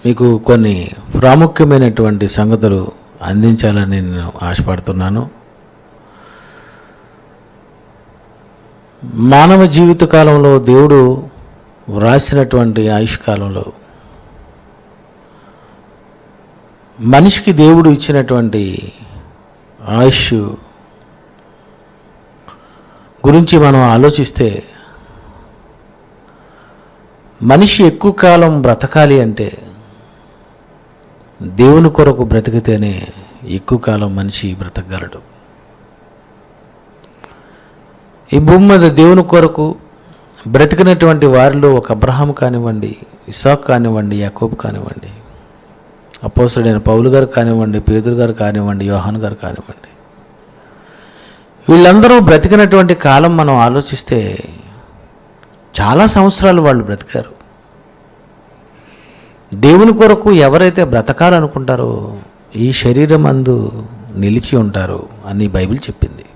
మీకు కొన్ని ప్రాముఖ్యమైనటువంటి సంగతులు అందించాలని నేను ఆశపడుతున్నాను. మానవ జీవిత కాలంలో దేవుడు వ్రాసినటువంటి ఆయుష్కాలంలో మనిషికి దేవుడు ఇచ్చినటువంటి ఆయుష్ గురించి మనం ఆలోచిస్తే, మనిషి ఎక్కువ కాలం బ్రతకాలి అంటే దేవుని కొరకు బ్రతికితేనే ఎక్కువ కాలం మనిషి బ్రతకగలడు. ఈ భూమి మీద దేవుని కొరకు బ్రతికినటువంటి వారిలో ఒక అబ్రహాం కానివ్వండి, ఇస్సాకు కానివ్వండి, యాకోబు కానివ్వండి, అపోస్తలుడైన పౌలు గారు కానివ్వండి, పేతురు గారు కానివ్వండి, యోహాను గారు కానివ్వండి, వీళ్ళందరూ బ్రతికినటువంటి కాలం మనం ఆలోచిస్తే చాలా సంవత్సరాలు వాళ్ళు బ్రతికారు. దేవుని కొరకు ఎవరైతే బ్రతకాలనుకుంటారో ఈ శరీరం అందు నిలిచి ఉంటారు అని బైబిల్ చెప్పింది.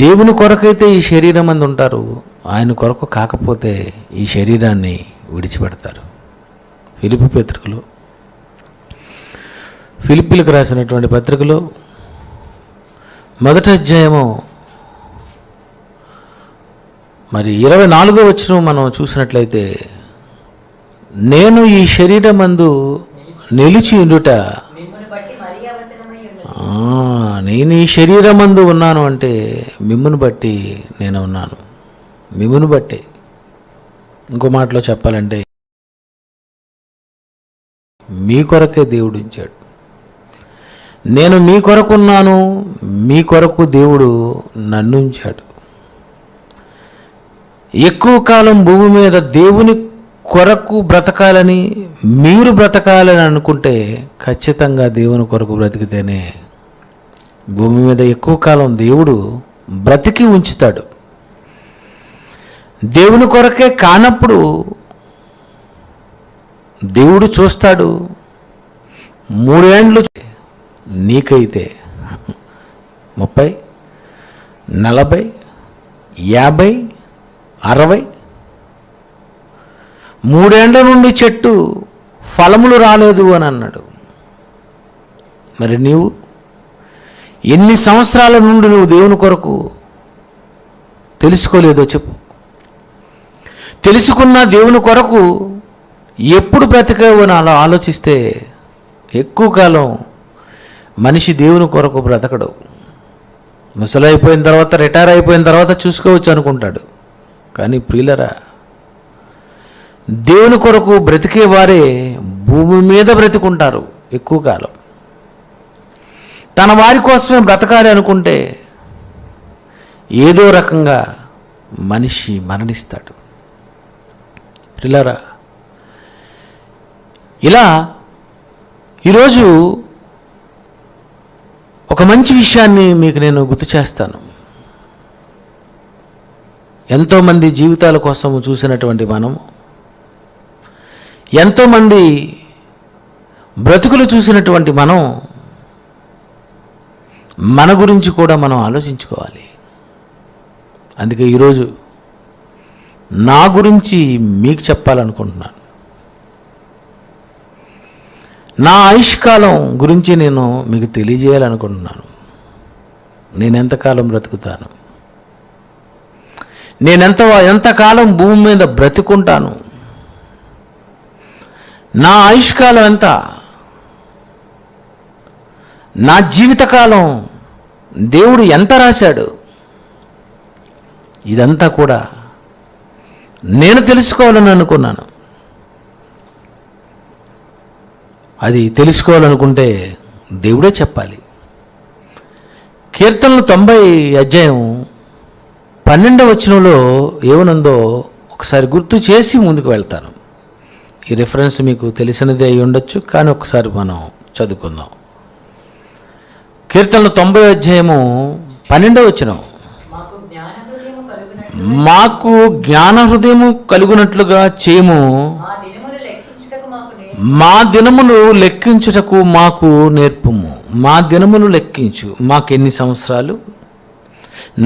దేవుని కొరకైతే ఈ శరీరం అందు ఉంటారు, ఆయన కొరకు కాకపోతే ఈ శరీరాన్ని విడిచిపెడతారు. ఫిలిప్పీలకు రాసినటువంటి పత్రికలో 1వ అధ్యాయము 24వ వచనం మనం చూసినట్లయితే, నేను ఈ శరీరమందు నిలిచి ఉండుట, నేను ఈ శరీరమందు ఉన్నాను అంటే మిమ్మును బట్టి నేను ఉన్నాను. మిమ్మును బట్టి, ఇంకో మాటలో చెప్పాలంటే మీ కొరకే దేవుడు ఉంచాడు. నేను మీ కొరకు ఉన్నాను, మీ కొరకు దేవుడు నన్ను ఉంచాడు. ఎక్కువ కాలం భూమి మీద దేవుని కొరకు బ్రతకాలని, మీరు బ్రతకాలని అనుకుంటే ఖచ్చితంగా దేవుని కొరకు బ్రతికితేనే భూమి మీద ఎక్కువ కాలం దేవుడు బ్రతికి ఉంచుతాడు. దేవుని కొరకే కానప్పుడు దేవుడు చూస్తాడు. 3 ఏండ్లు నీకైతే 30, 40, 50, 60, 3 ఏండ్ల నుండి చెట్టు ఫలములు రాలేదు అని అన్నాడు. మరి నీవు ఎన్ని సంవత్సరాల నుండి నువ్వు దేవుని కొరకు తెలుసుకోలేదో చెప్పు. తెలుసుకున్న దేవుని కొరకు ఎప్పుడు బ్రతికావు అని అలా ఆలోచిస్తే ఎక్కువ కాలం మనిషి దేవుని కొరకు బ్రతకడు. ముసలైపోయిన తర్వాత, రిటైర్ అయిపోయిన తర్వాత చూసుకోవచ్చు అనుకుంటాడు. కానీ ప్రియులరా, దేవుని కొరకు బ్రతికే వారే భూమి మీద బ్రతికుంటారు ఎక్కువ కాలం. తన వారి కోసమే బ్రతకాలి అనుకుంటే ఏదో రకంగా మనిషి మరణిస్తాడు. ప్రియులరా, ఇలా ఈరోజు ఒక మంచి విషయాన్ని మీకు నేను గుర్తు చేస్తాను. ఎంతోమంది జీవితాల కోసం చూసినటువంటి మనం, ఎంతోమంది బ్రతుకులు చూసినటువంటి మనం, మన గురించి కూడా మనం ఆలోచించుకోవాలి. అందుకే ఈరోజు నా గురించి మీకు చెప్పాలనుకుంటున్నాను. నా ఆయుష్కాలం గురించి నేను మీకు తెలియజేయాలనుకుంటున్నాను. నేను ఎంతకాలం బ్రతుకుతాను, నేను ఎంతకాలం భూమి మీద బ్రతుకుంటాను, నా ఆయుష్కాలం ఎంత, నా జీవితకాలం దేవుడు ఎంత రాశాడు, ఇదంతా కూడా నేను తెలుసుకోవాలని అనుకున్నాను. అది తెలుసుకోవాలనుకుంటే దేవుడే చెప్పాలి. కీర్తనలు 90 అధ్యాయం 12వ వచనంలో ఏమనుందో ఒకసారి గుర్తు చేసి ముందుకు వెళ్తాను. ఈ రిఫరెన్స్ మీకు తెలిసినదే అయి ఉండొచ్చు, కానీ ఒకసారి మనం చదువుకుందాం. కీర్తనలు 90వ అధ్యాయము 12వ వచనం, మాకు జ్ఞాన హృదయము కలుగునట్లుగా చేయము, మా దినములు లెక్కించుటకు మాకు నేర్పుము. మా దినములు లెక్కించు. మాకెన్ని సంవత్సరాలు,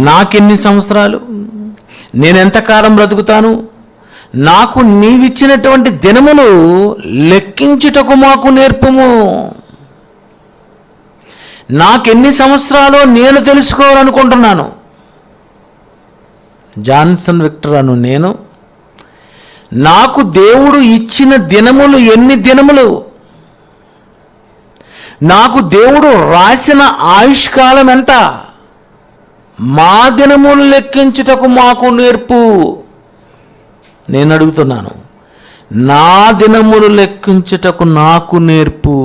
నాకెన్ని సంవత్సరాలు, నేను ఎంతకాలం బ్రతుకుతాను, నాకు నీవిచ్చినటువంటి దినములు లెక్కించుటకు మాకు నేర్పుము. నాకెన్ని సంవత్సరాలు నేను తెలుసుకోవాలనుకుంటున్నాను. జాన్సన్ విక్టర్ అను నేను, నాకు దేవుడు ఇచ్చిన దినములు ఎన్ని దినములు, నాకు దేవుడు రాసిన ఆయుష్కాలం ఎంత, మా దినములు లెక్కించుటకు మాకు నేర్పు. నేను అడుగుతున్నాను, నా దినములు లెక్కించుటకు నాకు నేర్పు.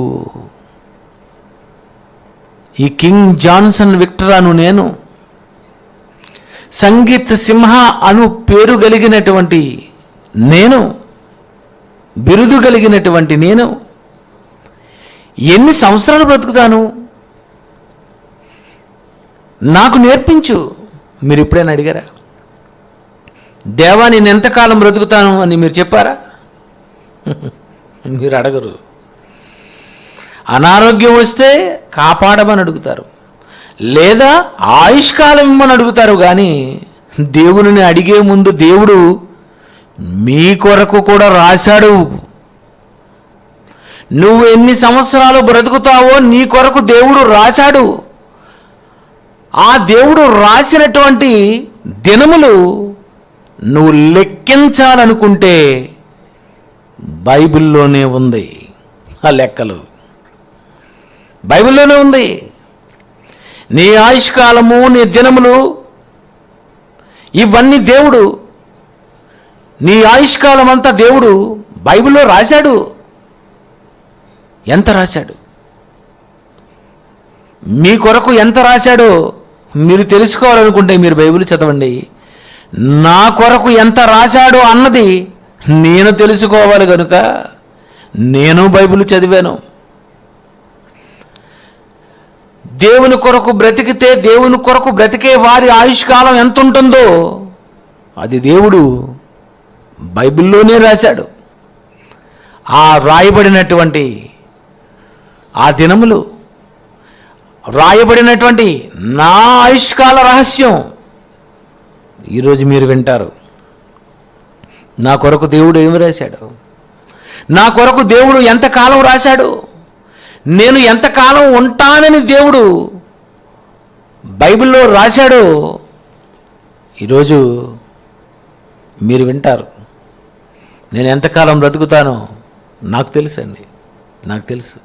ఈ కింగ్ జాన్సన్ విక్టర్ అను నేను, సంగీత సింహ అను పేరు కలిగినటువంటి నేను, బిరుదు కలిగినటువంటి నేను ఎన్ని సంవత్సరాలు బ్రతుకుతాను? నాకు నేర్పించు. మీరు ఎప్పుడైనా అడిగారా? దేవా నేను ఎంతకాలం బ్రతుకుతాను అని మీరు చెప్పారా? మీరు అడగరు. అనారోగ్యం వస్తే కాపాడమని అడుగుతారు, లేదా ఆయుష్కాలం ఇమ్మని అడుగుతారు. కానీ దేవుని అడిగే ముందు దేవుడు మీ కొరకు కూడా రాశాడు. నువ్వు ఎన్ని సంవత్సరాలు బ్రతుకుతావో నీ కొరకు దేవుడు రాశాడు. ఆ దేవుడు రాసినటువంటి దినములు నువ్వు లెక్కించాలనుకుంటే బైబిల్లోనే ఉంది. ఆ లెక్కలు బైబిల్లోనే ఉంది. నీ ఆయుష్కాలము, నీ దినములు, ఇవన్నీ దేవుడు, నీ ఆయుష్కాలం అంతా దేవుడు బైబిల్లో రాశాడు. ఎంత రాశాడు? మీ కొరకు ఎంత రాశాడో మీరు తెలుసుకోవాలనుకుంటే మీరు బైబిల్ చదవండి. నా కొరకు ఎంత రాశాడో అన్నది నేను తెలుసుకోవాలి కనుక నేను బైబిల్ చదివాను. దేవుని కొరకు బ్రతికితే, దేవుని కొరకు బ్రతికే వారి ఆయుష్కాలం ఎంత ఉంటుందో అది దేవుడు బైబిల్లోనే రాశాడు. ఆ రాయబడినటువంటి ఆ దినములు, రాయబడినటువంటి నా ఆయుష్కాల రహస్యం ఈరోజు మీరు వింటారు. నా కొరకు దేవుడు ఏమి రాశాడు, నా కొరకు దేవుడు ఎంతకాలం రాశాడు, నేను ఎంతకాలం ఉంటానని దేవుడు బైబిల్లో రాశాడో ఈరోజు మీరు వింటారు. నేను ఎంతకాలం బ్రతుకుతానో నాకు తెలుసండి, నాకు తెలుసు.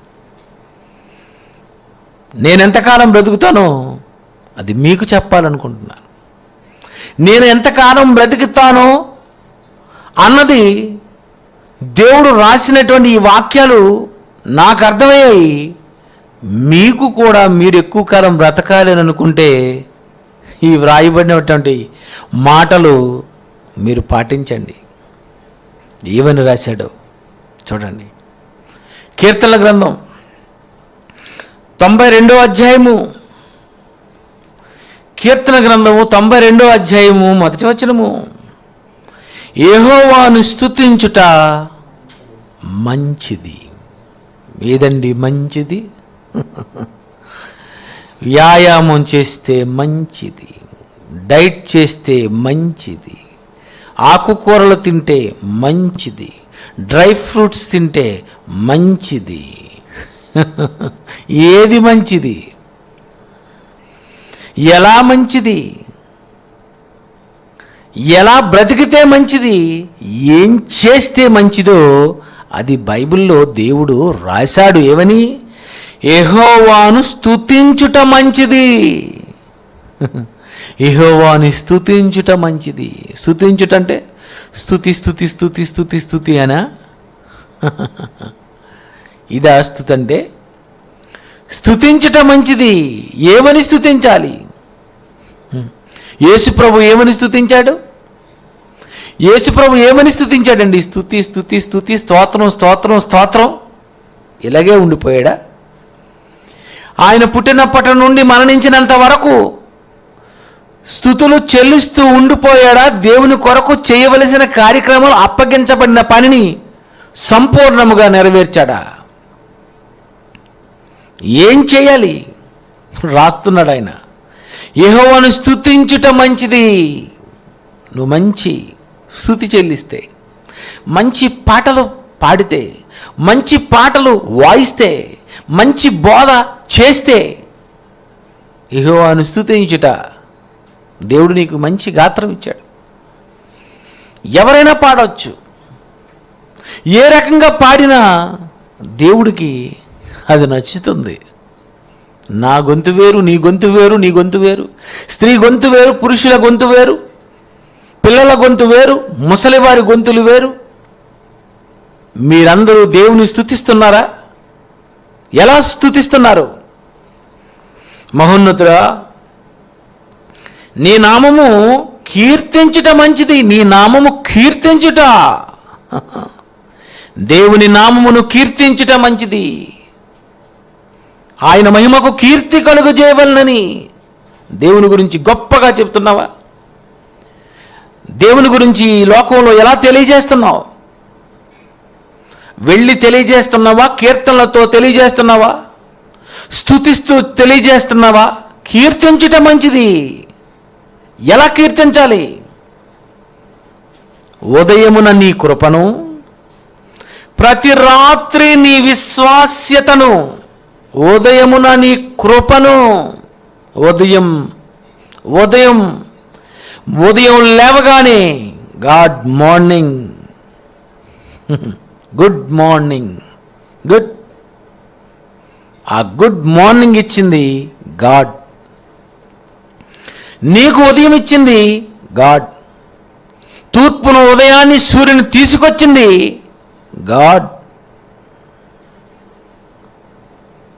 నేను ఎంతకాలం బ్రతుకుతానో అది మీకు చెప్పాలనుకుంటున్నాను. నేను ఎంతకాలం బ్రతుకుతానో అన్నది దేవుడు రాసినటువంటి ఈ వాక్యాలు నాకు అర్థమయ్యాయి. మీకు కూడా మీరు ఎక్కువ కాలం బ్రతకాలి అని అనుకుంటే ఈ వ్రాయబడినటువంటి మాటలు మీరు పాటించండి. ఏమని రాశాడో చూడండి. కీర్తనల గ్రంథం 92వ అధ్యాయము, కీర్తన గ్రంథము 92వ అధ్యాయము 1వ వచనము. యెహోవాను స్తుతించుట మంచిది. ఏదండి మంచిది? వ్యాయామం చేస్తే మంచిది, డైట్ చేస్తే మంచిది, ఆకుకూరలు తింటే మంచిది, డ్రై ఫ్రూట్స్ తింటే మంచిది. ఏది మంచిది? ఎలా మంచిది? ఎలా బ్రతికితే మంచిది? ఏం చేస్తే మంచిదో అది బైబిల్లో దేవుడు రాశాడు. ఏమని? యెహోవాను స్తుతించుట మంచిది. యెహోవాను స్తుతించుట మంచిది. స్తుతించుట అంటే స్తుతి స్తుతి స్తుతి స్తుతి స్తుతి అనా? ఇదా స్తుతి అంటే? స్తుతించుట మంచిది. ఏమని స్తుతించాలి? యేసుప్రభు ఏమని స్తుతించాడు? యేసుప్రభు ఏమని స్తుతించాడండి? స్తుతి స్తుతి స్తుతి, స్తోత్రం స్తోత్రం స్తోత్రం, ఇలాగే ఉండిపోయాడా? ఆయన పుట్టినప్పటి నుండి మరణించినంత వరకు స్తుతులు చెల్లిస్తూ ఉండిపోయాడా? దేవుని కొరకు చేయవలసిన కార్యక్రమాలు, అప్పగించబడిన పనిని సంపూర్ణముగా నెరవేర్చాడా? ఏం చేయాలి? రాస్తున్నాడు ఆయన. యెహోవాను స్తుతించుట మంచిది. నువ్వు మంచి స్తుతి చెల్లిస్తే, మంచి పాటలు పాడితే, మంచి పాటలు వాయిస్తే, మంచి బోధ చేస్తే యెహోవాను స్తుతించుట, దేవుడు నీకు మంచి గాత్రం ఇచ్చాడు. ఎవరైనా పాడవచ్చు. ఏ రకంగా పాడినా దేవుడికి అది నచ్చుతుంది. నా గొంతు వేరు, నీ గొంతు వేరు, నీ గొంతు వేరు, స్త్రీ గొంతు వేరు, పురుషుల గొంతు వేరు, పిల్లల గొంతు వేరు, ముసలివారి గొంతులు వేరు. మీరందరూ దేవుని స్తుతిస్తున్నారా? ఎలా స్తుతిస్తున్నారు? మహోన్నతుడా, నీ నామము కీర్తించుట మంచిది. నీ నామము కీర్తించుట, దేవుని నామమును కీర్తించుట మంచిది. ఆయన మహిమకు కీర్తి కలుగజేయవలనని దేవుని గురించి గొప్పగా చెప్తున్నావా? దేవుని గురించి ఈ లోకంలో ఎలా తెలియజేస్తున్నావు? వెళ్ళి తెలియజేస్తున్నావా? కీర్తనలతో తెలియజేస్తున్నావా? స్తుతిస్తూ తెలియజేస్తున్నావా? కీర్తించుట మంచిది. ఎలా కీర్తించాలి? ఉదయమున నీ కృపను, ప్రతి రాత్రి నీ విశ్వాస్యతను. ఉదయమున నీ కృపను. ఉదయం ఉదయం ఉదయం లేవగానే God morning, good morning, good. ఆ గుడ్ మార్నింగ్ ఇచ్చింది గాడ్. నీకు ఉదయం ఇచ్చింది గాడ్. తూర్పున ఉదయాన్ని సూర్యుని తీసుకొచ్చింది గాడ్.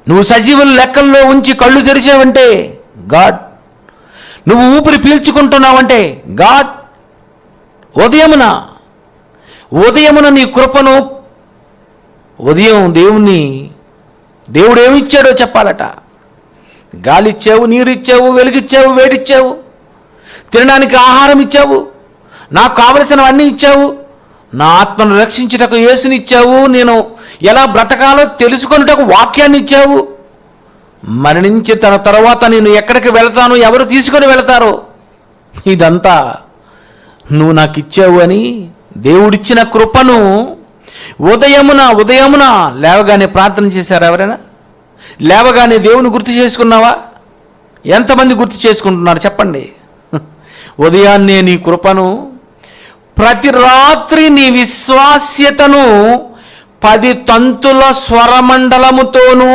నువ్వు సజీవుల లెక్కల్లో ఉంచి కళ్ళు తెరిచావంటే గాడ్. నువ్వు ఊపిరి పీల్చుకుంటున్నావంటే గాడ్. ఉదయమున నీ కృపను, ఉదయం దేవుడు ఏమిచ్చాడో చెప్పాలట. గాలిచ్చావు, నీరిచ్చావు, వెలుగిచ్చావు, వేడిచ్చావు, తినడానికి ఆహారం ఇచ్చావు, నాకు కావలసినవన్నీ ఇచ్చావు, నా ఆత్మను రక్షించుటకు యేసుని ఇచ్చావు, నేను ఎలా బ్రతకాలో తెలుసుకొనుటకు వాక్యాన్ని ఇచ్చావు, మరణించిన తర్వాత నేను ఎక్కడికి వెళతాను, ఎవరు తీసుకొని వెళతారో ఇదంతా నువ్వు నాకు ఇచ్చావు అని దేవుడిచ్చిన కృపను ఉదయమున లేవగానే ప్రార్థన చేశారు ఎవరైనా? లేవగానే దేవుని గుర్తు చేసుకున్నావా? ఎంతమంది గుర్తు చేసుకుంటున్నారు చెప్పండి? ఉదయాన్నే నీ కృపను, ప్రతి రాత్రి నీ విశ్వాస్యతను 10 తంతుల స్వరమండలముతోనూ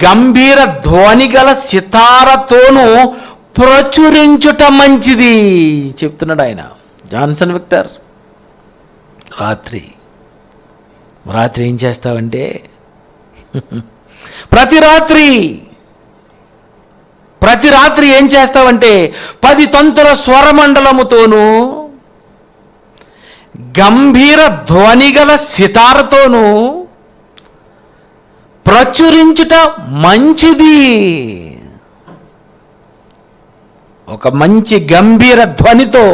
గంభీర ధ్వని గల సితారతోనూ ప్రచురించుట మంచిది చెప్తున్నాడు ఆయన. జాన్సన్ విక్టర్, రాత్రి ఏం చేస్తావంటే, ప్రతి రాత్రి ఏం చేస్తావంటే 10 తంతుల స్వరమండలముతోనూ గంభీర ధ్వనిగల సితారతోనూ ప్రచురించుట మంచిది. ఒక మంచి గంభీర ధ్వనితో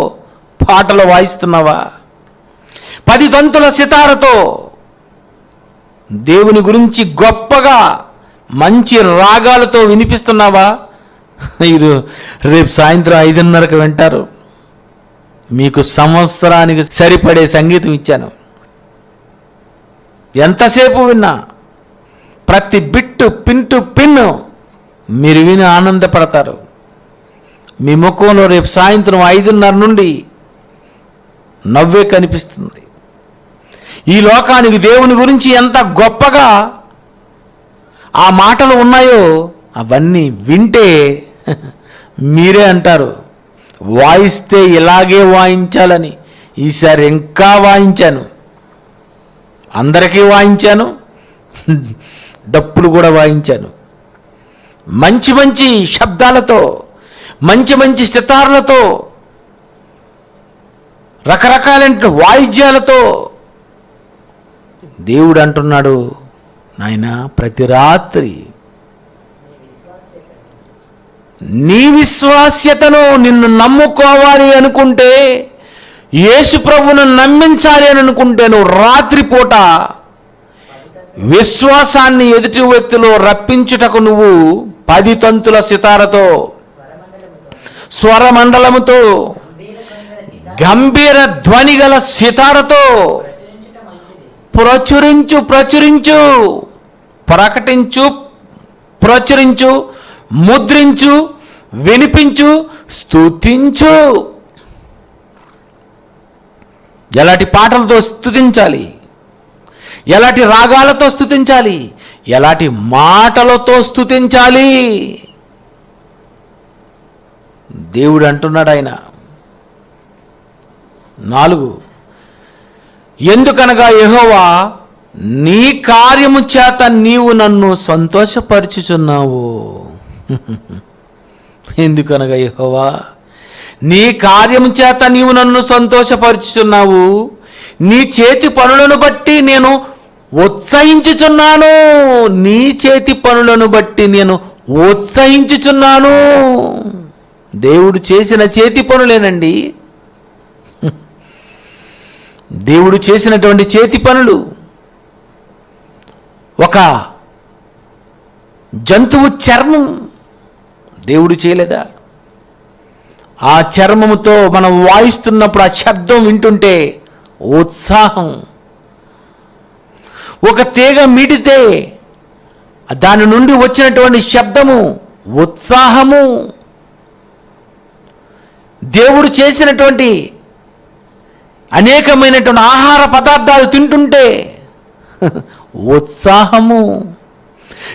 పాటలు వాయిస్తున్నావా? 10 తంతుల సితారతో దేవుని గురించి గొప్పగా మంచి రాగాలతో వినిపిస్తున్నావా? మీరు రేపు సాయంత్రం 5:30కి వింటారు. మీకు సంవత్సరానికి సరిపడే సంగీతం ఇచ్చాను. ఎంతసేపు విన్నా ప్రతి బిట్టు పిన్ను మీరు విని ఆనందపడతారు. మీ ముఖంలో రేపు సాయంత్రం 5:30 నుండి నవ్వే కనిపిస్తుంది. ఈ లోకానికి దేవుని గురించి ఎంత గొప్పగా ఆ మాటలు ఉన్నాయో అవన్నీ వింటే మీరే అంటారు, వాయిస్తే ఇలాగే వాయించాలని. ఈసారి ఇంకా వాయించాను, అందరికీ వాయించాను, డప్పులు కూడా వాయించాను. మంచి మంచి శబ్దాలతో, మంచి సితార్లతో, రకరకాలైన వాయిద్యాలతో దేవుడు అంటున్నాడు, నాయనా ప్రతి రాత్రి నీ విశ్వాస్యతను, నిన్ను నమ్ముకోవాలి అనుకుంటే, యేసు ప్రభువును నమ్మించాలి అని అనుకుంటే, నువ్వు రాత్రిపూట విశ్వాసాన్ని ఎదుటి వ్యక్తిలో రప్పించుటకు నువ్వు 10 తంతుల సితారతో, స్వరమండలముతో, గంభీర ధ్వని గల సితారతో ప్రచురించు ప్రచురించు ప్రకటించు, ప్రచురించు, ముద్రించు, వినిపించు, స్తుతించు. ఎలాంటి పాటలతో స్తుతించాలి, ఎలాంటి రాగాలతో స్తుతించాలి, ఎలాంటి మాటలతో స్తుతించాలి. దేవుడు అంటున్నాడు ఆయన. 4, ఎందుకనగా యెహోవా నీ కార్యము చేత నీవు నన్ను సంతోషపరచుచున్నావు. ఎందుకనగా యెహోవా నీ కార్యము చేత నీవు నన్ను సంతోషపరచుచున్నావు, నీ చేతి పనులను బట్టి నేను ఉత్సహించుచున్నాను. నీ చేతి పనులను బట్టి నేను ఉత్సహించుచున్నాను. దేవుడు చేసిన చేతి పనులేనండి, దేవుడు చేసినటువంటి చేతి పనులు. ఒక జంతువు చర్మం దేవుడు చేయలేదా? ఆ చర్మముతో మనం వాయిస్తున్నప్పుడు ఆ శబ్దం వింటుంటే ఉత్సాహం. ఒక తీగ మీటితే దాని నుండి వచ్చినటువంటి శబ్దము ఉత్సాహము. దేవుడు చేసినటువంటి అనేకమైనటువంటి ఆహార పదార్థాలు తింటుంటే ఉత్సాహము.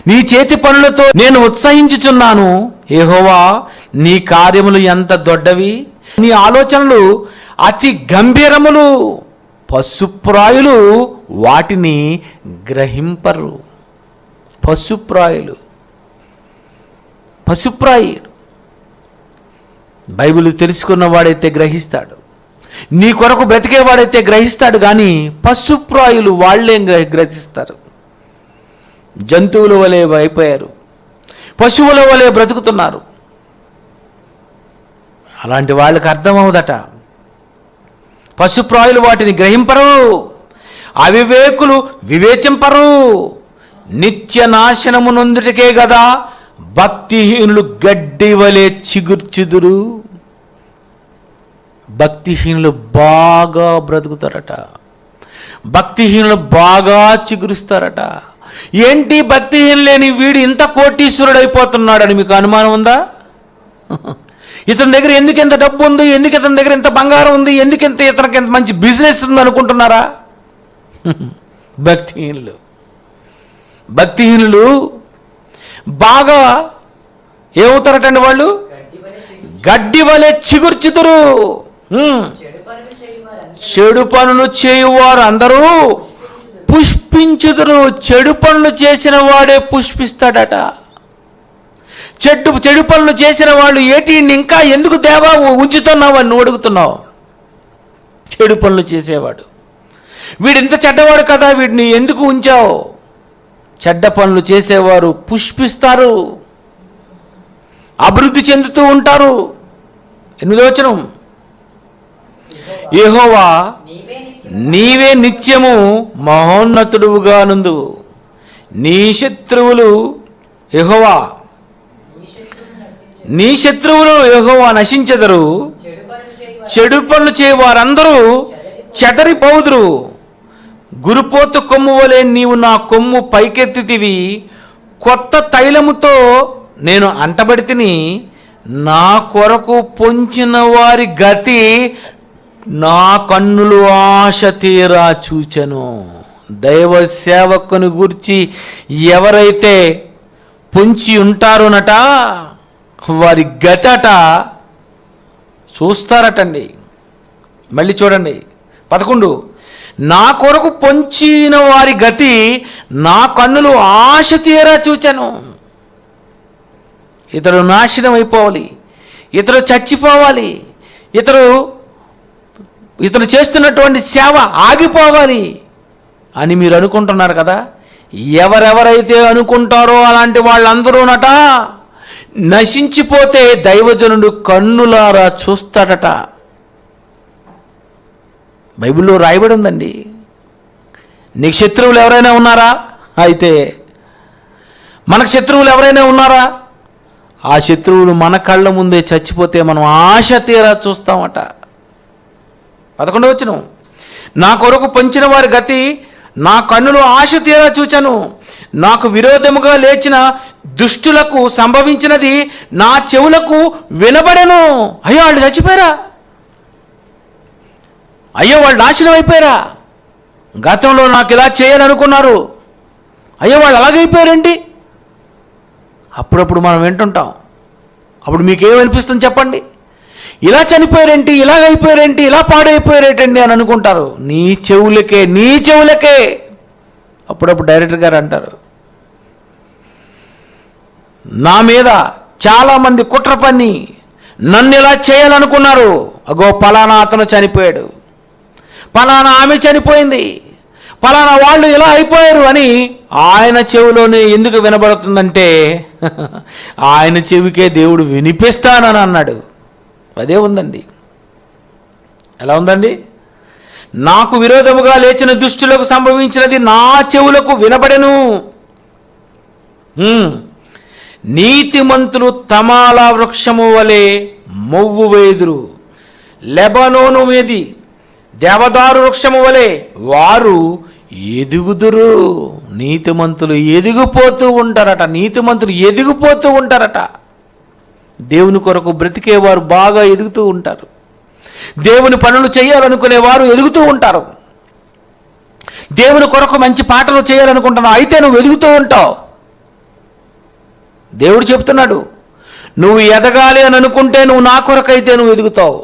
నీ చేతి పనులతో నేను ఉత్సహించుచున్నాను. యెహోవా నీ కార్యములు ఎంత దొడ్డవి, నీ ఆలోచనలు అతి గంభీరములు. పశుప్రాయులు వాటిని గ్రహింపరు. పశుప్రాయులు, పశుప్రాయుడు బైబిల్ తెలుసుకున్న వాడైతే గ్రహిస్తాడు, నీ కొరకు బ్రతికేవాడైతే గ్రహిస్తాడు. కానీ పశుప్రాయులు వాళ్ళేం గ్రహిస్తారు? జంతువుల వలె అయిపోయారు, పశువుల వలె బ్రతుకుతున్నారు. అలాంటి వాళ్ళకి అర్థమవుదట. పశుప్రాయులు వాటిని గ్రహింపరు, అవివేకులు వివేచింపరు. నిత్య నాశనము నొందుటికే గదా భక్తిహీనులు గడ్డి వలె చిగుర్చుదురు. భక్తిహీనులు బాగా బ్రతుకుతారట, భక్తిహీనులు బాగా చిగురుస్తారట. ఏంటి భక్తిహీనులు లేని వీడు ఇంత కోటీశ్వరుడు అయిపోతున్నాడని మీకు అనుమానం ఉందా? ఇతని దగ్గర ఎందుకు ఎంత డబ్బు ఉంది, ఎందుకు ఇతని దగ్గర ఎంత బంగారం ఉంది, ఎందుకు ఇతనికి ఎంత మంచి బిజినెస్ ఉంది అనుకుంటున్నారా? భక్తిహీనులు, భక్తిహీనులు బాగా ఏమవుతారటండి? వాళ్ళు గడ్డి వలె చిగుర్చుదురు. చెడు పనులు చేయువారు అందరూ పుష్పించుదురు. చెడు పనులు చేసిన వాడే పుష్పిస్తాడట. చెడు పనులు చేసిన వాళ్ళు ఏటి ఇంకా ఎందుకు దేవా ఉంచుతున్నావు అని నువ్వు అడుగుతున్నావు. చెడు పనులు చేసేవాడు వీడింత చెడ్డవాడు కదా, వీడిని ఎందుకు ఉంచావు? చెడ్డ పనులు చేసేవారు పుష్పిస్తారు, అభివృద్ధి చెందుతూ ఉంటారు. 8వ వచనం, యెహోవా నీవే నిత్యము మహోన్నతుడుగా నుందువు. నీ శత్రువులు యెహోవా నశించెదరు. చెడు పనులు చేయవారందరూ చెదరిపోదురు. గురుపోతు కొమ్ము వలె నీవు నా కొమ్ము పైకెత్తితివి. కొత్త తైలముతో నేను అంటబడితిని. నా కొరకు పొంచిన వారి గతి నా కన్నులు ఆశ తీరా చూచెను. దైవ సేవకుని గూర్చి ఎవరైతే పొంచి ఉంటారోనట వారి గతట చూస్తారటండి. మళ్ళీ చూడండి 11, నా కొరకు పొంచిన వారి గతి నా కన్నులు ఆశ తీరా చూచెను. ఇతడు నాశనం అయిపోవాలి, ఇతడు చచ్చిపోవాలి, ఇతడు చేస్తున్నటువంటి సేవ ఆగిపోవాలి అని మీరు అనుకుంటున్నారు కదా. ఎవరెవరైతే అనుకుంటారో అలాంటి వాళ్ళందరూనట నశించిపోతే దైవజనుడు కన్నులారా చూస్తాడట. బైబిల్లో రాయబడి ఉందండి. నీకు శత్రువులు ఎవరైనా ఉన్నారా? అయితే మనకు శత్రువులు ఎవరైనా ఉన్నారా? ఆ శత్రువులు మన కళ్ళ ముందే చచ్చిపోతే మనం ఆశ తీరా చూస్తామట. 11వ వచనం, నా కొరకు పొంచిన వారి గతి నా కన్నులు ఆశ తీరా చూచాను. నాకు విరోధముగా లేచిన దుష్టులకు సంభవించినది నా చెవులకు వినబడెను. అయ్యో వాళ్ళు చచ్చిపోయారా? అయ్యో వాళ్ళు నాశనం అయిపోయారా? గతంలో నాకు ఇలా చేయాలనుకున్నారు, అయ్యో వాళ్ళు అలాగైపోయారండి. అప్పుడప్పుడు మనం వింటుంటాం. అప్పుడు మీకేమనిపిస్తుంది చెప్పండి? ఇలా చనిపోయారేంటి, ఇలాగైపోయారేంటి, ఇలా పాడైపోయారేంటండి అని అనుకుంటారు. నీ చెవులకే అప్పుడప్పుడు డైరెక్టర్ గారు అంటారు, నా మీద చాలామంది కుట్ర పన్ని నన్ను ఇలా చేయాలనుకున్నారు. అగో పలానా అతను చనిపోయాడు, పలానా ఆమె చనిపోయింది, పలానా వాళ్ళు ఇలా అయిపోయారు అని ఆయన చెవిలోనే ఎందుకు వినబడుతుందంటే ఆయన చెవికే దేవుడు వినిపిస్తానని అన్నాడు. అదే ఉందండి. ఎలా ఉందండి? నాకు విరోధముగా లేచిన దుష్టులకు సంభవించినది నా చెవులకు వినబడెను. నీతిమంతులు తమాలా వృక్షము వలె మొవ్వు వేదురు, లెబనోను మీది దేవదారు వృక్షము వలె వారు ఎదుగుదురు. నీతిమంతులు ఎదిగిపోతూ ఉంటారట. దేవుని కొరకు బ్రతికేవారు బాగా ఎదుగుతూ ఉంటారు. దేవుని పనులు చేయాలనుకునేవారు ఎదుగుతూ ఉంటారు. దేవుని కొరకు మంచి పాటలు చేయాలనుకుంటున్నావు, అయితే నువ్వు ఎదుగుతూ ఉంటావు. దేవుడు చెప్తున్నాడు, నువ్వు ఎదగాలి అని అనుకుంటే నువ్వు నా కొరకైతే నువ్వు ఎదుగుతావు.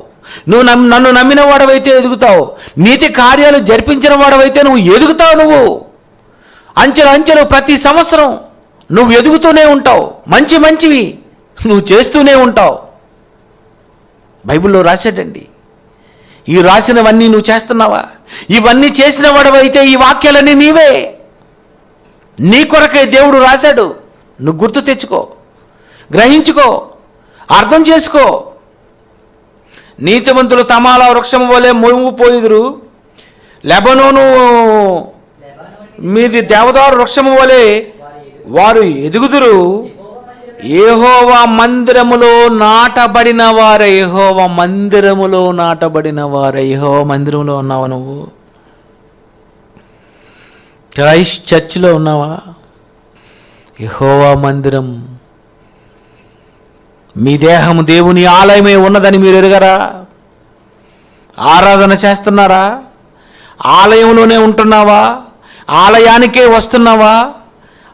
నువ్వు నన్ను నమ్మిన వాడవైతే ఎదుగుతావు. నీతి కార్యాలు జరిపించిన వాడవైతే నువ్వు ఎదుగుతావు. నువ్వు అంచెలు ప్రతి సంవత్సరం నువ్వు ఎదుగుతూనే ఉంటావు. మంచివి నువ్వు చేస్తూనే ఉంటావు. బైబిల్లో రాశాడండి. ఈ రాసినవన్నీ నువ్వు చేస్తున్నావా? ఇవన్నీ చేసిన వాడవైతే ఈ వాక్యాలన్నీ నీవే. నీ కొరకే దేవుడు రాశాడు. నువ్వు గుర్తు తెచ్చుకో, గ్రహించుకో, అర్థం చేసుకో. నీతిమంతులు తమాలా వృక్షము వలె మొవ్వు పోయిదురు, లెబనోను మీది దేవదారు వృక్షము వలె వారు ఎదుగుదురు. యెహోవా మందిరములో నాటబడిన వారే. యెహోవా మందిరములో ఉన్నావా నువ్వు? క్రైస్ట్ చర్చిలో ఉన్నావా? యెహోవా మందిరం, మీ దేహము దేవుని ఆలయమే ఉన్నదని మీరు ఎరుగరా? ఆరాధన చేస్తున్నారా? ఆలయంలోనే ఉంటున్నావా? ఆలయానికే వస్తున్నావా?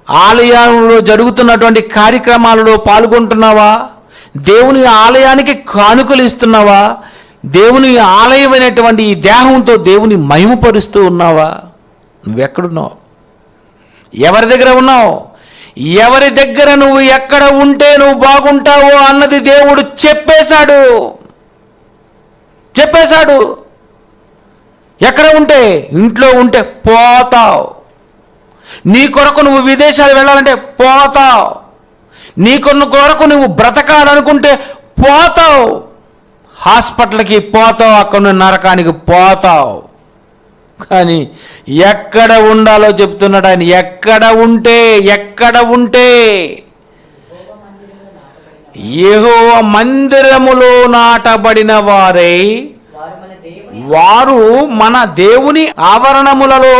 ఆలయంలో జరుగుతున్నటువంటి కార్యక్రమాలలో పాల్గొంటున్నావా? దేవుని ఆలయానికి కానుకలు ఇస్తున్నావా? దేవుని ఆలయమైనటువంటి ఈ దేహంతో దేవుని మహిమపరుస్తూ ఉన్నావా? నువ్వెక్కడున్నావు? ఎవరి దగ్గర ఉన్నావు? ఎవరి దగ్గర నువ్వు ఎక్కడ ఉంటే నువ్వు బాగుంటావో అన్నది దేవుడు చెప్పేశాడు. ఎక్కడ ఉంటే? ఇంట్లో ఉంటే పోతావు. నీ కొరకు నువ్వు విదేశాలు వెళ్ళాలంటే పోతావు. నీ కొరకు నువ్వు బ్రతకాలనుకుంటే పోతావు. హాస్పిటల్కి పోతావు, అక్కడ నరకానికి పోతావు. కానీ ఎక్కడ ఉండాలో చెప్తున్నాడు ఆయన. ఎక్కడ ఉంటే యెహోవా మందిరములో నాటబడిన వారై వారు మన దేవుని ఆవరణములలో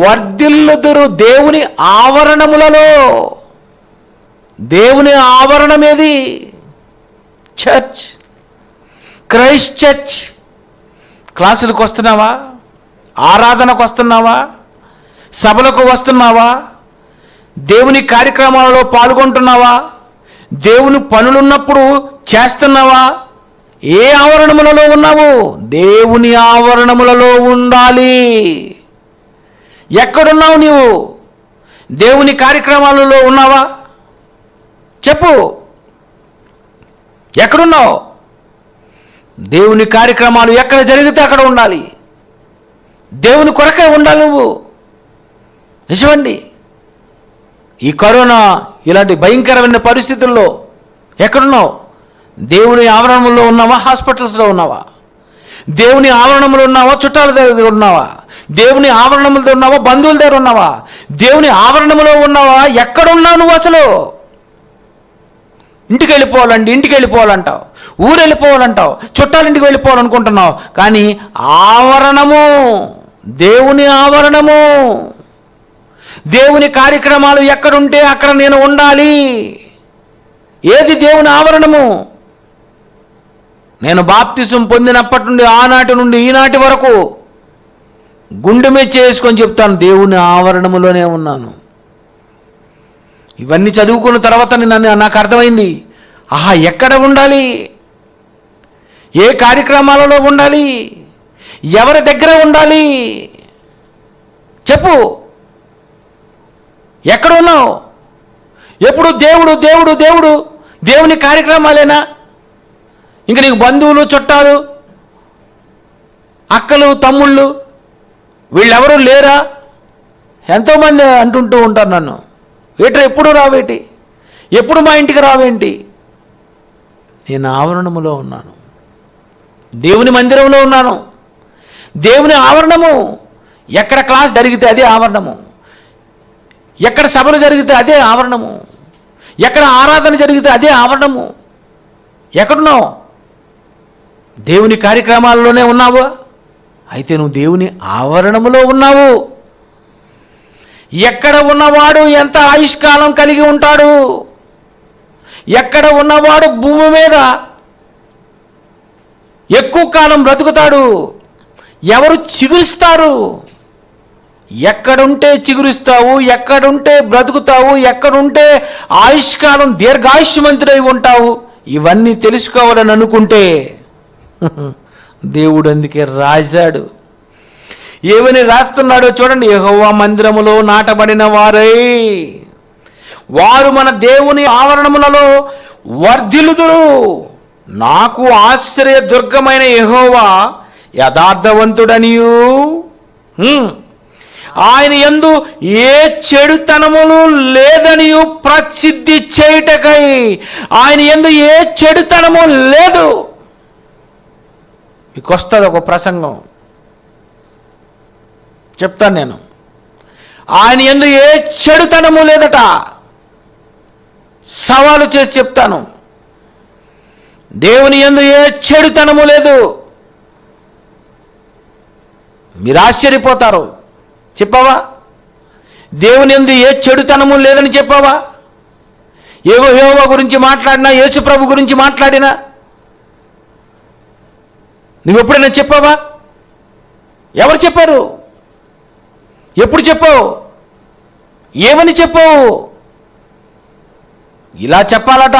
వర్ధిల్లుదురు. దేవుని ఆవరణమేది? Church, Christ church. క్లాసులకు వస్తున్నావా? ఆరాధనకు వస్తున్నావా? సభలకు వస్తున్నావా? దేవుని కార్యక్రమాలలో పాల్గొంటున్నావా? దేవుని పనులున్నప్పుడు చేస్తున్నావా? ఏ ఆవరణములలో ఉన్నావు? దేవుని ఆవరణములలో ఉండాలి. ఎక్కడున్నావు నీవు? దేవుని కార్యక్రమాలలో ఉన్నావా? చెప్పు, ఎక్కడున్నావు? దేవుని కార్యక్రమాలు ఎక్కడ జరిగితే అక్కడ ఉండాలి. దేవుని కొరకే ఉండాలి నువ్వు. నిజమండి. ఈ కరోనా ఇలాంటి భయంకరమైన పరిస్థితుల్లో ఎక్కడున్నావు? దేవుని ఆవరణంలో ఉన్నావా? హాస్పిటల్స్లో ఉన్నావా? దేవుని ఆవరణంలో ఉన్నావా? చుట్టాల దగ్గర ఉన్నావా? దేవుని ఆవరణంలో ఉన్నావా? బంధువుల దగ్గర ఉన్నావా? దేవుని ఆవరణంలో ఉన్నావా? ఎక్కడున్నావు నువ్వు అసలు? ఇంటికి వెళ్ళిపోవాలంటావు, ఊరు వెళ్ళిపోవాలంటావు, చుట్టాలింటికి వెళ్ళిపోవాలనుకుంటున్నావు. కానీ ఆవరణము దేవుని ఆవరణము. దేవుని కార్యక్రమాలు ఎక్కడుంటే అక్కడ నేను ఉండాలి. ఏది దేవుని ఆవరణము? నేను బాప్తిసం పొందినప్పటి నుండి ఆనాటి నుండి ఈనాటి వరకు గుండె మీద చేసుకొని చెప్తాను, దేవుని ఆవరణములోనే ఉన్నాను. ఇవన్నీ చదువుకున్న తర్వాత నాకు అర్థమైంది, ఆహా ఎక్కడ ఉండాలి, ఏ కార్యక్రమాలలో ఉండాలి, ఎవరి దగ్గర ఉండాలి, చెప్పు. ఎక్కడ ఉన్నావు? ఎప్పుడు దేవుడు దేవుడు దేవుడు, దేవుని కార్యక్రమాలేనా? ఇంక నీకు బంధువులు, చుట్టాలు, అక్కలు, తమ్ముళ్ళు వీళ్ళెవరూ లేరా? ఎంతోమంది అంటుంటూ ఉంటారు నన్ను, ఏట్రా ఎప్పుడు రావేటి, ఎప్పుడు మా ఇంటికి రావేంటి? నేను ఆవరణములో ఉన్నాను, దేవుని మందిరంలో ఉన్నాను. దేవుని ఆవరణము. ఎక్కడ క్లాస్ జరిగితే అదే ఆవరణము, ఎక్కడ సభలు జరిగితే అదే ఆవరణము, ఎక్కడ ఆరాధన జరిగితే అదే ఆవరణము. ఎక్కడున్నావు? దేవుని కార్యక్రమాల్లోనే ఉన్నావు. అయితే నువ్వు దేవుని ఆవరణములో ఉన్నావు. ఎక్కడ ఉన్నవాడు ఎంత ఆయుష్కాలం కలిగి ఉంటాడు? ఎక్కడ ఉన్నవాడు భూమి మీద ఎక్కువ కాలం బ్రతుకుతాడు? ఎవరు చిగురిస్తారు? ఎక్కడుంటే చిగురిస్తావు, ఎక్కడుంటే బ్రతుకుతావు, ఎక్కడుంటే ఆయుష్కాలం దీర్ఘాయుష్మంతుడై ఉంటావు. ఇవన్నీ తెలుసుకోవాలని అనుకుంటే దేవుడు అందుకే రాశాడు. ఏమని రాస్తున్నాడో చూడండి. యెహోవా మందిరములో నాటబడిన వారై వారు మన దేవుని ఆవరణములలో వర్ధిల్లుదురు. నాకు ఆశ్చర్య దుర్గమైన యెహోవా యథార్థవంతుడనియు ఆయన యందు ఏ చెడుతనములు లేదనియు ప్రసిద్ధి చేయుటకై. ఆయన యందు ఏ చెడుతనము లేదు. మీకు వస్తుంది ఒక ప్రసంగం, చెప్తాను నేను. ఆయన యందు ఏ చెడుతనము లేదట. సవాలు చేసి చెప్తాను, దేవుని యందు ఏ చెడుతనము లేదు. మీరు ఆశ్చర్యపోతారు. చెప్పావా? దేవుని యందు ఏ చెడుతనము లేదని చెప్పావా? యెహోవా గురించి మాట్లాడినా, యేసు ప్రభు గురించి మాట్లాడినా నువ్వు ఎప్పుడైనా చెప్పావా? ఎవరు చెప్పారు? ఎప్పుడు చెప్పావు? ఏమని చెప్పావు? ఇలా చెప్పాలట.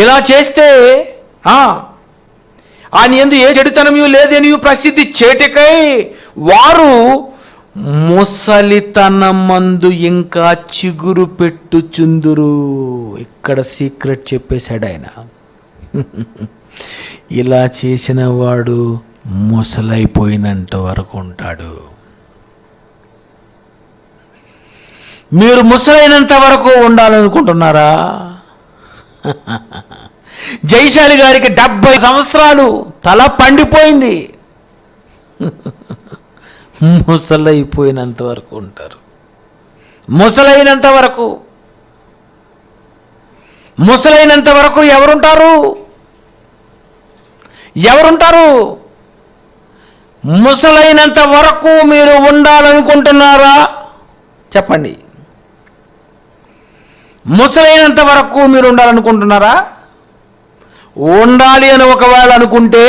ఇలా చేస్తే ఆయన యందు ఏ చెడుతనము లేదని ప్రసిద్ధి చేటకై వారు ముసలితనమందు ఇంకా చిగురు పెట్టుచుందురు. ఇక్కడ సీక్రెట్ చెప్పేశాడు ఆయన. ఇలా చేసిన వాడు ముసలైపోయినంత వరకు ఉంటాడు. మీరు ముసలైనంత వరకు ఉండాలనుకుంటున్నారా? జైశాలి గారికి 70 సంవత్సరాలు, తల పండిపోయింది. ముసలైపోయినంత వరకు ఉంటారు. ముసలైనంత వరకు, ముసలైనంత వరకు ఎవరుంటారు? ఎవరుంటారు? ముసలైనంత వరకు మీరు ఉండాలనుకుంటున్నారా? చెప్పండి. ముసలైనంత వరకు మీరు ఉండాలనుకుంటున్నారా? ఉండాలి అని ఒకవేళ అనుకుంటే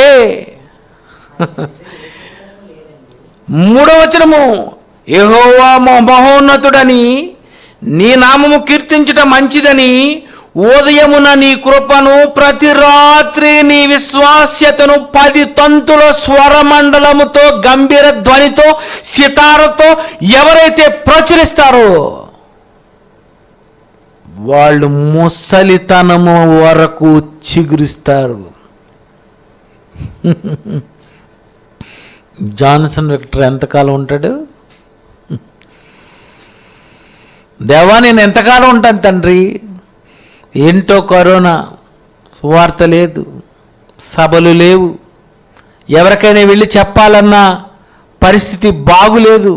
3వ వచనము, యెహోవా మహోన్నతుడని నీ నామము కీర్తించుట మంచిదని ఉదయమున నీ కృపను, ప్రతి రాత్రి నీ విశ్వాస్యతను 10 తంతుల స్వరమండలముతో, గంభీర ధ్వనితో, సితారతో ఎవరైతే ప్రచురిస్తారో వాళ్ళు ముసలితనము వరకు చిగురిస్తారు. జాన్సన్ విక్టర్ ఎంతకాలం ఉంటాడు? దేవా నేను ఎంతకాలం ఉంటాను తండ్రి? ఏంటో కరోనా, సువార్త లేదు, సభలు లేవు, ఎవరికైనా వెళ్ళి చెప్పాలన్నా పరిస్థితి బాగులేదు,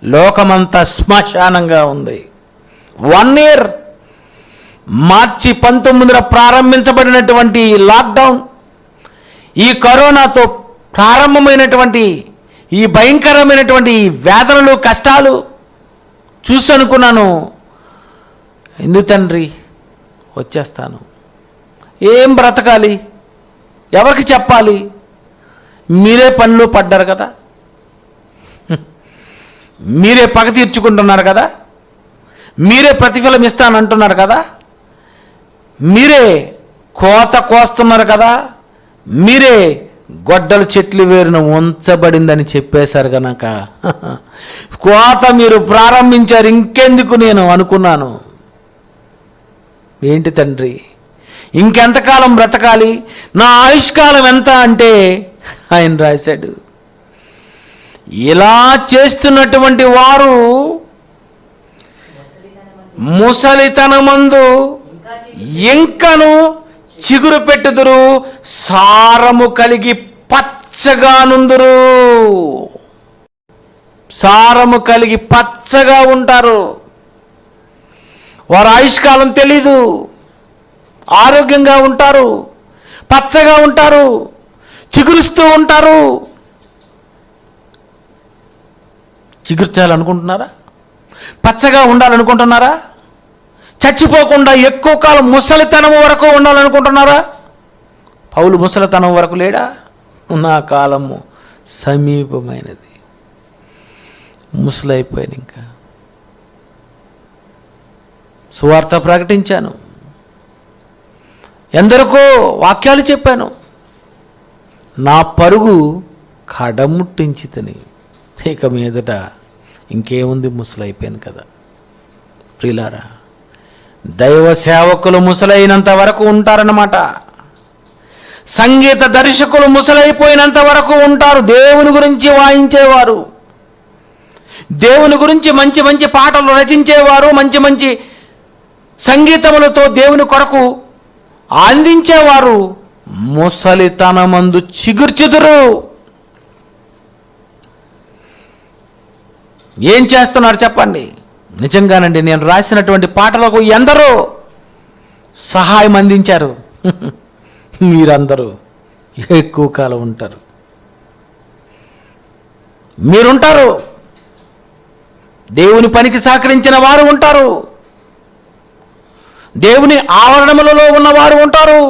లోకమంతా శ్మశానంగా ఉంది. 1 year మార్చి 19న ప్రారంభించబడినటువంటి లాక్డౌన్, ఈ కరోనాతో ప్రారంభమైనటువంటి ఈ భయంకరమైనటువంటి వేదనలు, కష్టాలు చూసి అనుకున్నాను, ఎందుకు తండ్రి వచ్చేస్తాను, ఏం బ్రతకాలి, ఎవరికి చెప్పాలి, మీరే పనిలో పడ్డారు కదా, మీరే పగ తీర్చుకుంటున్నారు కదా, మీరే ప్రతిఫలం ఇస్తానంటున్నారు కదా, మీరే కోత కోస్తున్నారు కదా, మీరే గొడ్డల చెట్లు వేరున ఉంచబడిందని చెప్పేశారు కనుక కోత మీరు ప్రారంభించారు, ఇంకెందుకు నేను అనుకున్నాను. ఏంటి తండ్రి, ఇంకెంతకాలం బ్రతకాలి, నా ఆయుష్కాలం ఎంత అంటే ఆయన రాశాడు, ఇలా చేస్తున్నటువంటి వారు ముసలితనమందు ఇంకను చిగురు పెట్టుదురు, సారము కలిగి పచ్చగా నుందురు. సారము కలిగి పచ్చగా ఉంటారు. వారు ఆయుష్కాలం తెలీదు, ఆరోగ్యంగా ఉంటారు, పచ్చగా ఉంటారు, చిగురుస్తూ ఉంటారు. చిగుర్చాలనుకుంటున్నారా? పచ్చగా ఉండాలనుకుంటున్నారా? చచ్చిపోకుండా ఎక్కువ కాలం ముసలితనం వరకు ఉండాలనుకుంటున్నారా? పౌలు ముసలితనం వరకు లేడా? నా కాలము సమీపమైనది, ముసలైపోయాను. ఇంకా సువార్త ప్రకటించాను, ఎందరికో వాక్యాలు చెప్పాను, నా పరుగు కడముట్టించితని. ఇక మీదట ఇంకేముంది, ముసలైపోయాను కదా. ప్రియులారా, దైవ సేవకులు ముసలైనంత వరకు ఉంటారన్నమాట. సంగీత దర్శకులు ముసలైపోయినంత వరకు ఉంటారు. దేవుని గురించి వాయించేవారు, దేవుని గురించి మంచి మంచి పాటలు రచించేవారు, మంచి మంచి సంగీతములతో దేవుని కొరకు అందించేవారు ముసలితనమందు చిగుర్చుదురు. ఏం చేస్తున్నారు చెప్పండి? నిజంగానండి, నేను రాసినటువంటి పాటలకు ఎందరో సహాయం అందించారు. మీరందరూ ఎక్కువ కాలం ఉంటారు, మీరుంటారు. దేవుని పనికి సహకరించిన వారు ఉంటారు, దేవుని ఆవరణములలో ఉన్నవారు ఉంటారు,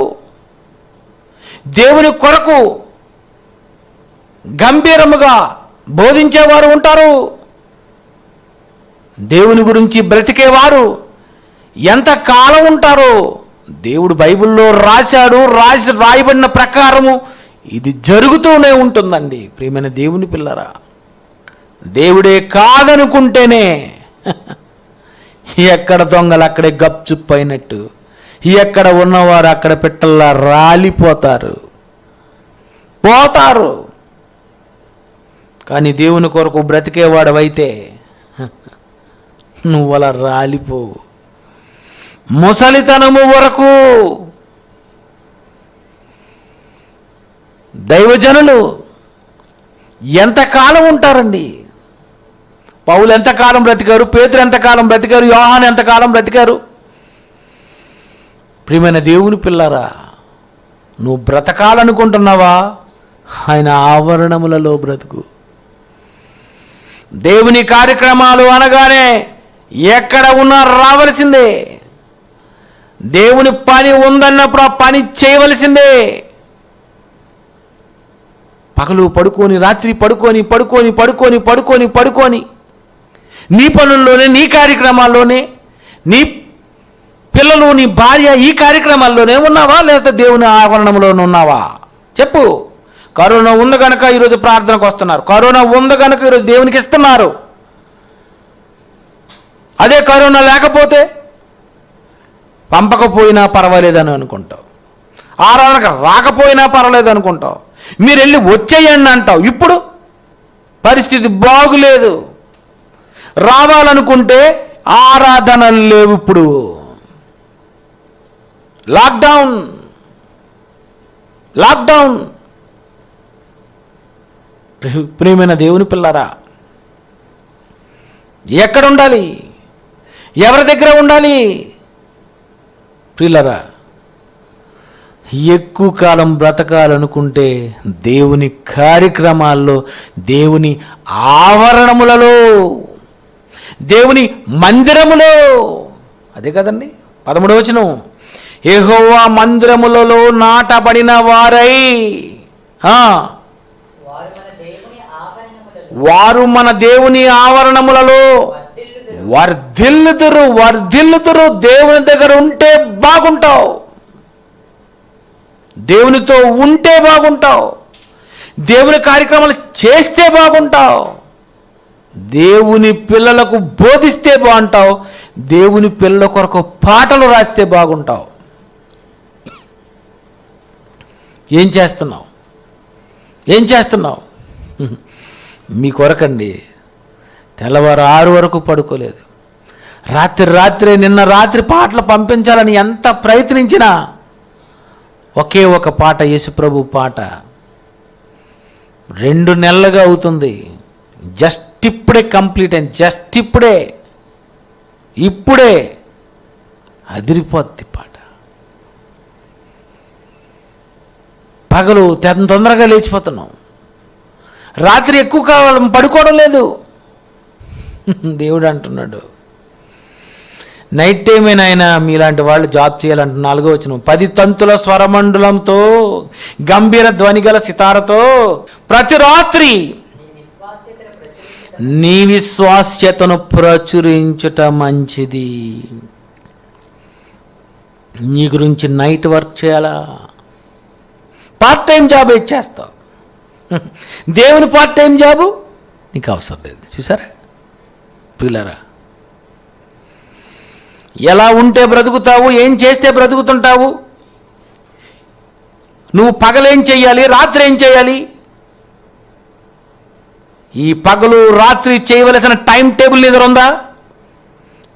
దేవుని కొరకు గంభీరముగా బోధించేవారు ఉంటారు, దేవుని గురించి బ్రతికేవారు ఎంత కాలం ఉంటారో దేవుడు బైబిల్లో రాయబడిన ప్రకారము ఇది జరుగుతూనే ఉంటుందండి. ప్రియమైన దేవుని పిల్లరా, దేవుడే కాదనుకుంటేనే ఎక్కడ దొంగలు అక్కడే గప్చుప్పైనట్టు, ఎక్కడ ఉన్నవారు అక్కడ పిట్టల్లా రాలిపోతారు, పోతారు. కానీ దేవుని కొరకు బ్రతికేవాడవైతే నువ్వు అలా రాలిపోవు. ముసలితనము వరకు దైవజనులు ఎంతకాలం ఉంటారండి? పౌలు ఎంతకాలం బ్రతికారు, పేతురు ఎంతకాలం బ్రతికారు, యోహాను ఎంతకాలం బ్రతికారు? ప్రియమైన దేవుని పిల్లరా, నువ్వు బ్రతకాలనుకుంటున్నావా? ఆయన ఆవరణములలో బ్రతుకు. దేవుని కార్యక్రమాలు అనగానే ఎక్కడ ఉన్నా రావలసిందే. దేవుని పని ఉందన్నప్పుడు ఆ పని చేయవలసిందే. పగలు పడుకొని, రాత్రి పడుకొని పడుకొని పడుకొని పడుకొని పడుకొని నీ పనుల్లోనే, నీ కార్యక్రమాల్లోనే, నీ పిల్లలు, నీ భార్య ఈ కార్యక్రమాల్లోనే ఉన్నావా, లేకపోతే దేవుని ఆవరణంలోనే ఉన్నావా? చెప్పు. కరోనా ఉంది కనుక ఈరోజు ప్రార్థనకు వస్తున్నారు, కరోనా ఉంది కనుక ఈరోజు దేవునికి ఇస్తున్నారు. అదే కరోనా లేకపోతే పంపకపోయినా పర్వాలేదని అనుకుంటావు, ఆరాధనకు రాకపోయినా పర్వాలేదు అనుకుంటావు, మీరు వెళ్ళి వచ్చేయండి అంటావు. ఇప్పుడు పరిస్థితి బాగులేదు, రావాలనుకుంటే ఆరాధనలు లేవు. ఇప్పుడు లాక్డౌన్. ప్రియమైన దేవుని పిల్లరా, ఎక్కడ ఉండాలి, ఎవరి దగ్గర ఉండాలి? ప్రియులరా, ఎక్కువ కాలం బ్రతకాలనుకుంటే దేవుని కార్యక్రమాల్లో, దేవుని ఆవరణములలో, దేవుని మందిరములో, అదే కదండి 13వ వచనం, యెహోవా మందిరములలో నాటబడిన వారై వారు మన దేవుని ఆవరణములలో వర్ధిల్లుదురు. వర్ధిల్లుదురు. దేవుని దగ్గర ఉంటే బాగుంటావు, దేవునితో ఉంటే బాగుంటావు, దేవుని కార్యక్రమాలు చేస్తే బాగుంటావు, దేవుని పిల్లలకు బోధిస్తే బాగుంటావు, దేవుని పిల్లల కొరకు పాటలు రాస్తే బాగుంటావు. ఏం చేస్తున్నావు? ఏం చేస్తున్నావు? మీ కొరకండి తెల్లవారు 6 వరకు పడుకోలేదు. రాత్రి నిన్న రాత్రి పాటలు పంపించాలని ఎంత ప్రయత్నించినా ఒకే ఒక పాట, యేసుప్రభు పాట 2 నెలలుగా అవుతుంది. జస్ట్ ఇప్పుడే కంప్లీట్ అయింది. జస్ట్ ఇప్పుడే అదిరిపోద్ది పాట. పగలు తొందరగా లేచిపోతున్నాం, రాత్రి ఎక్కువ కాలం పడుకోవడం లేదు. దేవుడు అంటున్నాడు, నైట్ టైం అయినా మీలాంటి వాళ్ళు జాబ్ చేయాలంటే 4వ వచనం, 10 తంతుల స్వరమండలంతో గంభీర ధ్వని గల సితారతో ప్రతి రాత్రి నీ విశ్వాస్యతను ప్రచురించుట మంచిది. నీ గురించి నైట్ వర్క్ చేయాలా? పార్ట్ టైం జాబ్ ఇచ్చేస్తావు. దేవుని పార్ట్ టైం జాబు నీకు అవసరం లేదు. చూసారా పిల్లరా, ఎలా ఉంటే బ్రతుకుతావు, ఏం చేస్తే బ్రతుకుతుంటావు? నువ్వు పగలేం చెయ్యాలి, రాత్రి ఏం చేయాలి? ఈ పగలు రాత్రి చేయవలసిన టైం టేబుల్ దగ్గర ఉందా?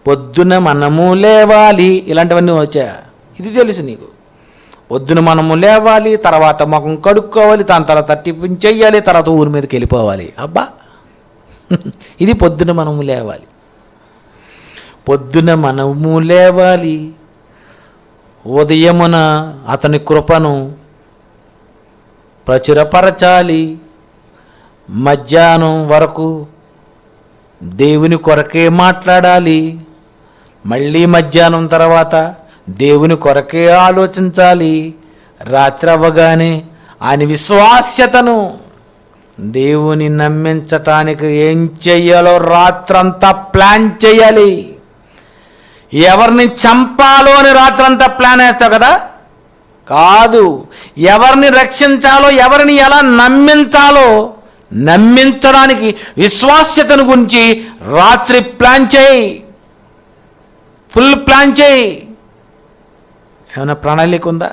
పొద్దున మనము లేవాలి, ఇలాంటివన్నీ వచ్చా, ఇది తెలుసు నీకు. పొద్దున మనము లేవాలి, తర్వాత ముఖం కడుక్కోవాలి, దాని తర్వాత టిఫిన్ చెయ్యాలి, తర్వాత ఊరి మీదకి వెళ్ళిపోవాలి. అబ్బా, ఇది పొద్దున మనము లేవాలి. పొద్దున మనము లేవాలి, ఉదయమున అతని కృపను ప్రచురపరచాలి, మధ్యాహ్నం వరకు దేవుని కొరకే మాట్లాడాలి, మళ్ళీ మధ్యాహ్నం తర్వాత దేవుని కొరకే ఆలోచించాలి, రాత్రి అవ్వగానే ఆయన విశ్వాస్యతను, దేవుని నమ్మించటానికి ఏం చెయ్యాలో రాత్రంతా ప్లాన్ చేయాలి. ఎవరిని చంపాలో అని రాత్రంతా ప్లాన్ వేస్తావు కదా? కాదు, ఎవరిని రక్షించాలో, ఎవరిని ఎలా నమ్మించాలో, నమ్మించడానికి విశ్వాస్యతను గురించి రాత్రి ప్లాన్ చేయి, ఫుల్ ప్లాన్ చేయి. ఏమైనా ప్రణాళిక ఉందా?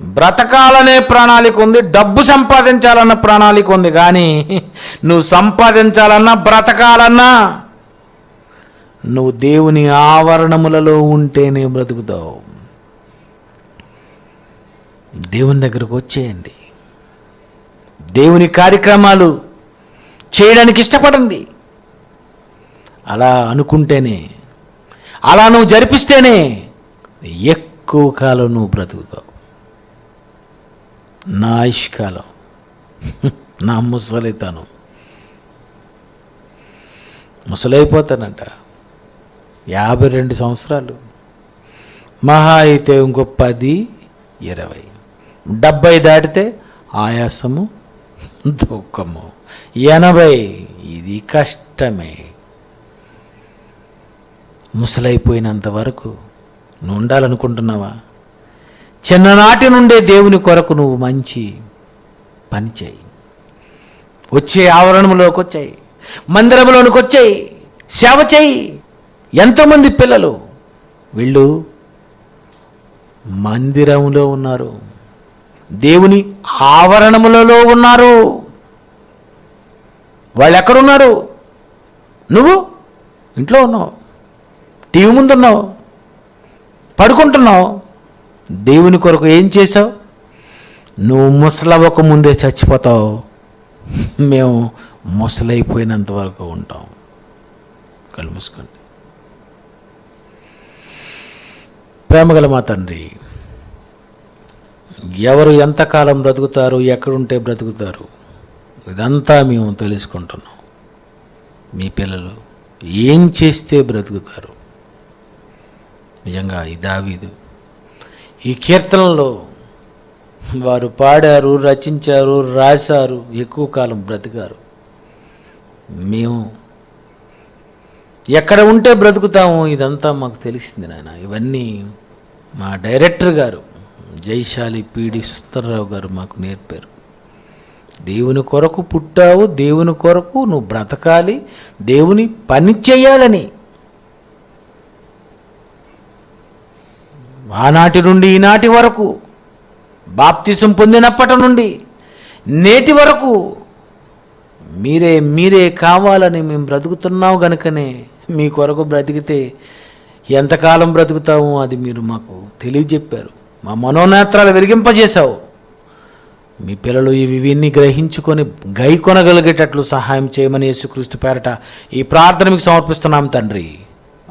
బ్రతకాలనే ప్రణాళిక ఉంది, డబ్బు సంపాదించాలన్న ప్రణాళిక ఉంది. కానీ నువ్వు సంపాదించాలన్నా, బ్రతకాలన్నా నువ్వు దేవుని ఆవరణములలో ఉంటేనే బ్రతుకుతావు. దేవుని దగ్గరకు వచ్చేయండి, దేవుని కార్యక్రమాలు చేయడానికి ఇష్టపడండి. అలా అనుకుంటేనే, అలా నువ్వు జరిపిస్తేనే ఎక్కువ కాలం నువ్వు బ్రతుకుతావు. నా ఆయుష్కాలం, నా ముసలితనం, ముసలైపోతానంట 52 సంవత్సరాలు, మహా అయితే ఇంకో 10, 20, 70 దాటితే ఆయాసము, దుఃఖము, 80 ఇది కష్టమే. ముసలైపోయినంత వరకు నువ్వు ఉండాలనుకుంటున్నావా? చిన్ననాటి నుండే దేవుని కొరకు నువ్వు మంచి పని చేయి. వచ్చే ఆవరణంలోకి వచ్చాయి, మందిరంలోనికి వచ్చాయి, సేవ చేయి. ఎంతోమంది పిల్లలు వీళ్ళు మందిరంలో ఉన్నారు, దేవుని ఆవరణములలో ఉన్నారు. వాళ్ళు ఎక్కడున్నారు? నువ్వు ఇంట్లో ఉన్నావు, టీవీ ముందు ఉన్నావు, పడుకుంటున్నావు. దేవుని కొరకు ఏం చేసావు? నువ్వు ముసలవ్వక ముందే చచ్చిపోతావు, మేము ముసలైపోయినంత వరకు ఉంటాం. కళ్ళు మూసుకోండి. ప్రేమగల మా తండ్రి, ఎవరు ఎంతకాలం బ్రతుకుతారు, ఎక్కడుంటే బ్రతుకుతారు, ఇదంతా మేము తెలుసుకుంటున్నాం. మీ పిల్లలు ఏం చేస్తే బ్రతుకుతారు? నిజంగా ఈ దావీదు ఈ కీర్తనలో వారు పాడారు, రచించారు, రాశారు, ఎక్కువ కాలం బ్రతికారు. మేము ఎక్కడ ఉంటే బ్రతుకుతాము, ఇదంతా మాకు తెలిసింది నాయన. ఇవన్నీ మా డైరెక్టర్ గారు జైశాలి పీడి సుందర్రావు గారు మాకు నేర్పారు. దేవుని కొరకు పుట్టావు, దేవుని కొరకు నువ్వు బ్రతకాలి, దేవుని పని చేయాలని. ఆనాటి నుండి ఈనాటి వరకు, బాప్తిసం పొందినప్పటి నుండి నేటి వరకు మీరే కావాలని మేము బ్రతుకుతున్నావు గనుకనే మీ కొరకు బ్రతికితే ఎంతకాలం బ్రతుకుతామో అది మీరు మాకు తెలియజెప్పారు. మా మనోనేత్రాలు వెలిగింపజేశావు. మీ పిల్లలు ఇవన్నీ గ్రహించుకొని గైకొనగలిగేటట్లు సహాయం చేయమని యేసుక్రీస్తు పేరట ఈ ప్రార్థన మీకు సమర్పిస్తున్నాం తండ్రి.